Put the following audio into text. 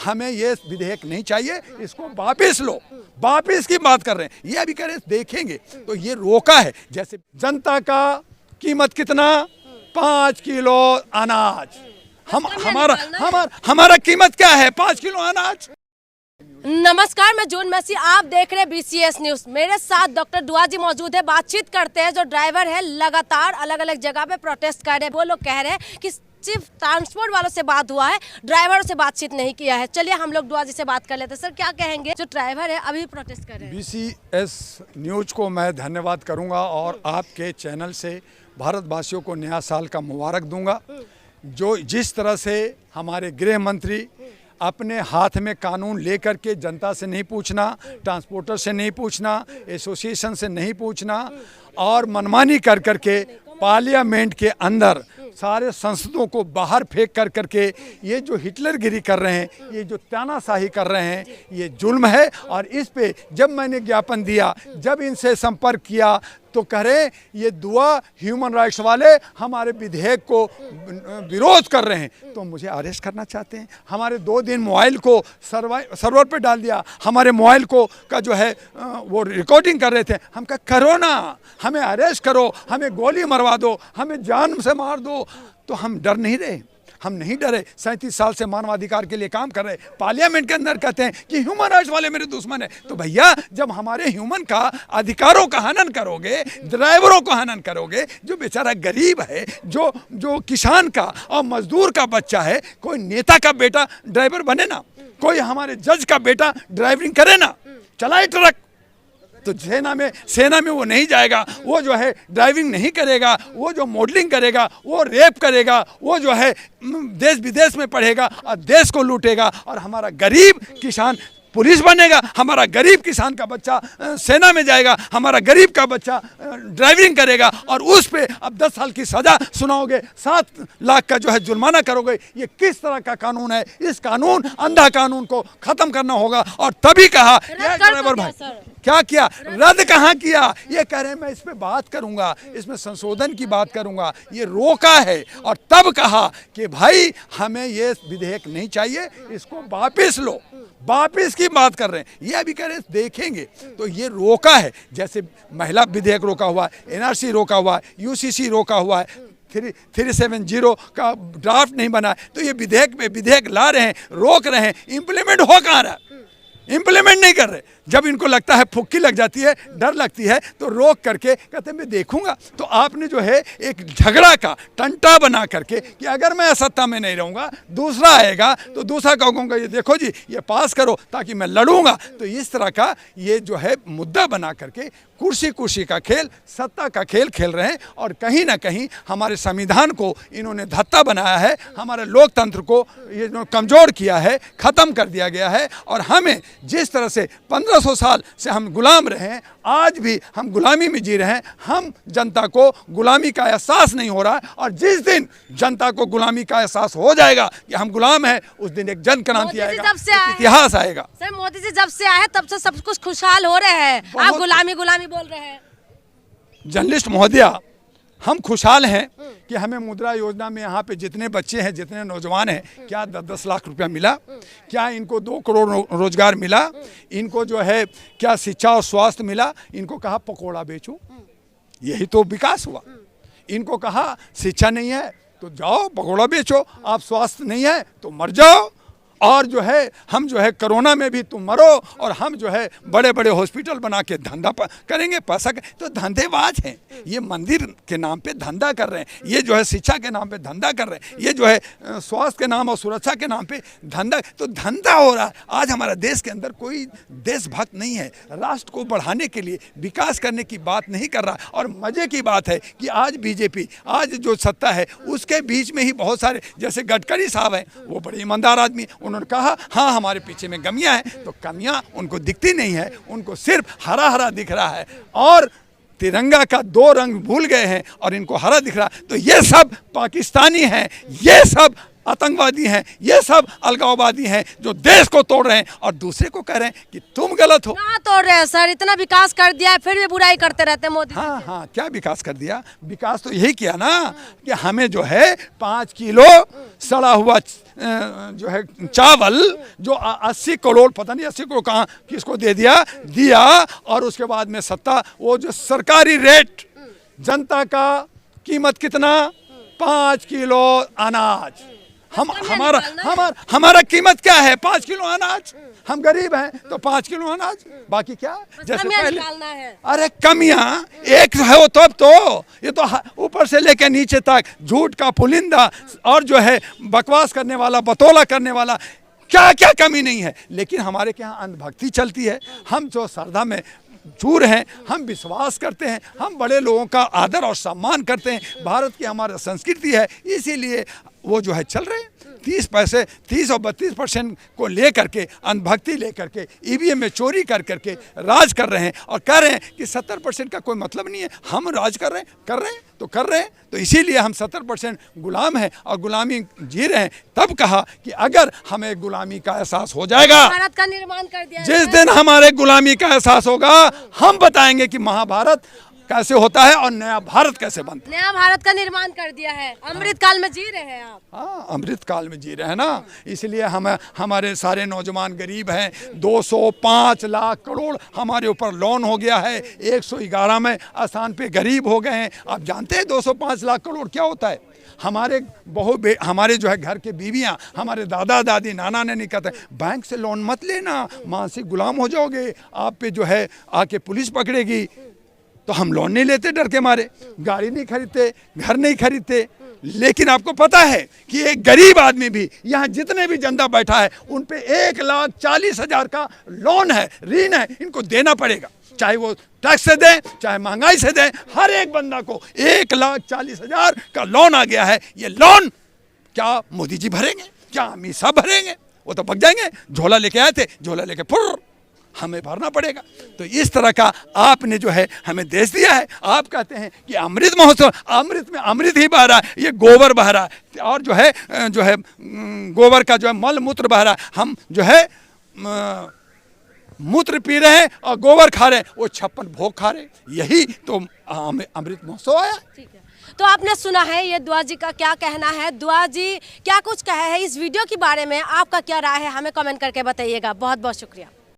हमें ये विधेयक नहीं चाहिए, इसको वापस लो, वापस की बात कर रहे हैं। ये अभी कह रहे हैं देखेंगे, तो ये रोका है। जैसे जनता का कीमत कितना, 5 किलो अनाज, हमारा कीमत क्या है, 5 किलो अनाज। नमस्कार, मैं जून मैसी, आप देख रहे हैं बीसीएस न्यूज। मेरे साथ डॉक्टर दुआ जी मौजूद है। बातचीत करते हैं। जो ड्राइवर है लगातार अलग अलग जगह पे प्रोटेस्ट कर रहे हैं। वो लोग कह रहे हैं कि सिर्फ ट्रांसपोर्ट वालों से बात हुआ है, ड्राइवरों से बातचीत नहीं किया है। चलिए हम लोग दुआ जी से बात कर लेते हैं। सर, क्या कहेंगे जो ड्राइवर है अभी प्रोटेस्ट कर रहे हैं? बीसीएस न्यूज को मैं धन्यवाद करूंगा और आपके चैनल से भारतवासियों को नया साल का मुबारक दूंगा। जो जिस तरह से हमारे गृह मंत्री अपने हाथ में कानून लेकर के जनता से नहीं पूछना, ट्रांसपोर्टर से नहीं पूछना, एसोसिएशन से नहीं पूछना और मनमानी कर करके पार्लियामेंट के अंदर सारे संसदों को बाहर फेंक कर करके ये जो हिटलरगिरी कर रहे हैं, ये जो तानाशाही कर रहे हैं, ये जुल्म है। और इस पे जब मैंने ज्ञापन दिया, जब इनसे संपर्क किया, तो कह रहे ये दुआ ह्यूमन राइट्स वाले हमारे विधेयक को विरोध कर रहे हैं, तो मुझे अरेस्ट करना चाहते हैं। हमारे 2 दिन मोबाइल को सर्वर पे डाल दिया, हमारे मोबाइल को का जो है वो रिकॉर्डिंग कर रहे थे। हम कहा करो ना, हमें अरेस्ट करो, हमें गोली मरवा दो, हमें जान से मार दो। तो हम डर नहीं रहे, हम नहीं डरे। 37 साल से मानवाधिकार के लिए काम कर रहे। पार्लियामेंट के अंदर कहते हैं कि ह्यूमन राइट्स वाले मेरे दुश्मन है। तो भैया, जब हमारे ह्यूमन का अधिकारों का हनन करोगे, ड्राइवरों को हनन करोगे, जो बेचारा गरीब है, जो किसान का और मजदूर का बच्चा है, कोई नेता का बेटा ड्राइवर बने ना, कोई हमारे जज का बेटा ड्राइविंग करे ना, चलाए ट्रक, तो सेना में वो नहीं जाएगा, वो जो है ड्राइविंग नहीं करेगा, वो जो मॉडलिंग करेगा, वो रेप करेगा, वो जो है देश विदेश में पढ़ेगा और देश को लूटेगा। और हमारा गरीब किसान पुलिस बनेगा, हमारा गरीब किसान का बच्चा सेना में जाएगा, हमारा गरीब का बच्चा ड्राइविंग करेगा और उस पे अब 10 साल की सजा सुनाओगे, 7 लाख का जो है जुर्माना करोगे। ये किस तरह का कानून है? इस कानून, अंधा कानून को खत्म करना होगा। और तभी कहा ड्राइवर भाई, क्या किया? रद्द कहाँ किया? ये कह रहे हैं मैं इस पे बात करूंगा, इसमें संशोधन की बात करूंगा। ये रोका है और तब कहा कि भाई हमें ये विधेयक नहीं चाहिए, इसको वापस लो, वापस की बात कर रहे हैं। ये अभी कह रहे हैं देखेंगे, तो ये रोका है। जैसे महिला विधेयक रोका हुआ है, एनआरसी रोका हुआ है, यूसीसी रोका हुआ है, 370 का ड्राफ्ट नहीं बना है। तो ये विधेयक ला रहे हैं, रोक रहे हैं, इम्प्लीमेंट हो कहाँ रहा है? इम्प्लीमेंट नहीं कर रहे। जब इनको लगता है फुक्की लग जाती है, डर लगती है, तो रोक करके कहते हैं मैं देखूंगा। तो आपने जो है एक झगड़ा का टंटा बना करके कि अगर मैं सत्ता में नहीं रहूंगा, दूसरा आएगा तो दूसरा कहूँगा ये देखो जी ये पास करो ताकि मैं लड़ूंगा। तो इस तरह का ये जो है मुद्दा बना करके कुर्सी का खेल, सत्ता का खेल खेल रहे हैं। और कहीं ना कहीं हमारे संविधान को इन्होंने धत्ता बनाया है, हमारे लोकतंत्र को ये जो कमज़ोर किया है, ख़त्म कर दिया गया है। और हमें जिस तरह से 1500 साल से हम गुलाम रहे हैं, आज भी हम गुलामी में जी रहे हैं। हम जनता को गुलामी का एहसास नहीं हो रहा है। और जिस दिन जनता को गुलामी का एहसास हो जाएगा कि हम गुलाम हैं, उस दिन एक जन क्रांति आएगा, इतिहास आएगा। सर, मोदी जी जब से आए तब से सब कुछ खुशहाल हो रहे हैं, आप गुलामी बोल रहे हैं। जर्नलिस्ट महोदया, हम खुशहाल हैं कि हमें मुद्रा योजना में यहाँ पे जितने बच्चे हैं, जितने नौजवान हैं, क्या 10-10 लाख रुपया मिला? क्या इनको 2 करोड़ रोजगार मिला? इनको जो है क्या शिक्षा और स्वास्थ्य मिला? इनको कहा पकोड़ा बेचो, यही तो विकास हुआ। इनको कहा शिक्षा नहीं है तो जाओ पकोड़ा बेचो, आप स्वास्थ्य नहीं है तो मर जाओ, और जो है हम जो है कोरोना में भी तुम मरो, और हम जो है बड़े बड़े हॉस्पिटल बना के धंधा करेंगे, पैसा तो धंधेबाज हैं। ये मंदिर के नाम पे धंधा कर रहे हैं, ये जो है शिक्षा के नाम पे धंधा कर रहे हैं, ये जो है स्वास्थ्य के नाम और सुरक्षा के नाम पे धंधा, तो धंधा हो रहा है। आज हमारा देश के अंदर कोई देशभक्त नहीं है, राष्ट्र को बढ़ाने के लिए, विकास करने की बात नहीं कर रहा। और मज़े की बात है कि आज बीजेपी, आज जो सत्ता है, उसके बीच में ही बहुत सारे, जैसे गडकरी साहब हैं, वो बड़े ईमानदार आदमी, उन्होंने कहा हाँ हमारे पीछे में कमियां हैं, तो कमियां उनको दिखती नहीं है, उनको सिर्फ हरा हरा दिख रहा है। और तिरंगा का 2 रंग भूल गए हैं और इनको हरा दिख रहा है। तो ये सब पाकिस्तानी हैं, ये सब आतंकवादी हैं, ये सब अलगाववादी हैं जो देश को तोड़ रहे हैं और दूसरे को कह रहे हैं कि तुम गलत हो। कहाँ तोड़ रहे हैं सर, इतना विकास कर दिया है फिर भी बुराई करते रहते हैं मोदी। हाँ हाँ, क्या विकास कर दिया? विकास तो यही किया ना कि हमें जो है 5 किलो सड़ा हुआ जो है चावल जो 80 करोड़, पता नहीं 80 करोड़ कहाँ किसको दे दिया और उसके बाद में सत्ता, वो जो सरकारी रेट, जनता का कीमत कितना? 5 किलो अनाज। हमारा कीमत क्या है? 5 किलो अनाज। हम गरीब हैं तो 5 किलो अनाज, बाकी क्या जैसे पहले। अरे कमियां एक है वो तब तो, ये तो ऊपर से लेकर नीचे तक झूठ का पुलिंदा और जो है बकवास करने वाला, बतौला करने वाला, क्या क्या कमी नहीं है। लेकिन हमारे के यहाँ अंधभक्ति चलती है। हम जो श्रद्धा में चूर हैं, हम विश्वास करते हैं, हम बड़े लोगों का आदर और सम्मान करते हैं। भारत की हमारा संस्कृति है, इसीलिए वो जो है चल रहे हैं 30 और 32% को लेकर के, अंधभक्ति लेकर के, ईवीएम में चोरी कर करके राज कर रहे हैं और कह रहे हैं कि 70% का कोई मतलब नहीं है। हम राज कर रहे हैं तो इसीलिए हम 70% गुलाम हैं और गुलामी जी रहे हैं। तब कहा कि अगर हमें गुलामी का एहसास हो जाएगा, भारत का निर्माण कर दिया, जिस दिन हमारे गुलामी का एहसास होगा, हम बताएंगे कि महाभारत कैसे होता है और नया भारत कैसे बनता है। नया भारत का निर्माण कर दिया है। अमृत काल में जी रहे हैं आप। हाँ, अमृत काल में जी रहे हैं ना, इसलिए हमारे सारे नौजवान गरीब हैं। 205 लाख करोड़ हमारे ऊपर लोन हो गया है। 111 में आसान पे गरीब हो गए हैं। आप जानते हैं 205 लाख करोड़ क्या होता है? हमारे जो है घर के बीवियां, हमारे दादा दादी, नाना नानी कहते हैं बैंक से लोन मत लेना, मानसिक गुलाम हो जाओगे, आप पे जो है आके पुलिस पकड़ेगी। तो हम लोन नहीं लेते डर के मारे, गाड़ी नहीं खरीदते, घर नहीं खरीदते। लेकिन आपको पता है कि एक गरीब आदमी भी, यहाँ जितने भी जनता बैठा है, उन पे 1,40,000 का लोन है, ऋण है, इनको देना पड़ेगा। चाहे वो टैक्स से दें, चाहे महंगाई से दें, हर एक बंदा को 1,40,000 का लोन आ गया है। ये लोन क्या मोदी जी भरेंगे? क्या अमित शाह भरेंगे? वो तो पक जाएंगे। झोला लेके आए थे, झोला लेके फुर हमें भरना पड़ेगा। तो इस तरह का आपने जो है हमें देश दिया है। आप कहते हैं कि अमृत महोत्सव, अमृत में अमृत ही बह रहा है, ये गोबर बह रहा है और जो है गोबर का जो है मल मूत्र बह रहा है। हम जो है मूत्र पी रहे हैं और गोबर खा रहे हैं, वो 56 भोग खा रहे हैं। यही तो अमृत महोत्सव आया। ठीक है, तो आपने सुना है ये दुआ जी का क्या कहना है। दुआ जी क्या कुछ कहे हैं इस वीडियो के बारे में, आपका क्या राय है, हमें कमेंट करके बताइएगा। बहुत बहुत शुक्रिया।